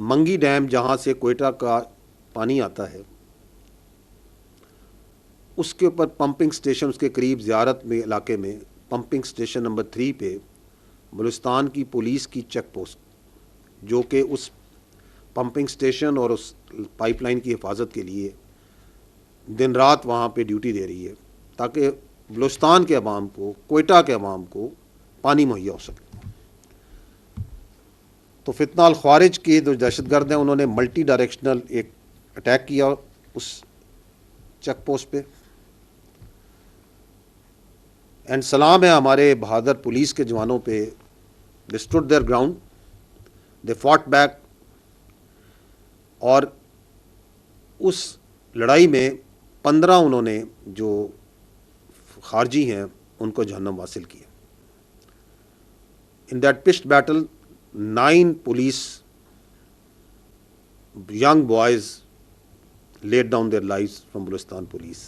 منگی ڈیم جہاں سے کوئٹہ کا پانی آتا ہے اس کے اوپر پمپنگ سٹیشن، اس کے قریب زیارت میں علاقے میں پمپنگ سٹیشن نمبر 3 پہ بلوچستان کی پولیس کی چیک پوسٹ، جو کہ اس پمپنگ سٹیشن اور اس پائپ لائن کی حفاظت کے لیے دن رات وہاں پہ ڈیوٹی دے رہی ہے تاکہ بلوچستان کے عوام کو، کوئٹہ کے عوام کو پانی مہیا ہو سکے۔ تو فتنہ الخوارج کے جو دہشت گرد ہیں انہوں نے ملٹی ڈائریکشنل ایک اٹیک کیا اس چیک پوسٹ پہ، اینڈ سلام ہے ہمارے بہادر پولیس کے جوانوں پہ، they stood there ground, they fought back, اور اس لڑائی میں 15 انہوں نے جو خارجی ہیں ان کو جہنم واصل کیا۔ In that پچڈ battle 9 police young boys laid down their lives from Balochistan police.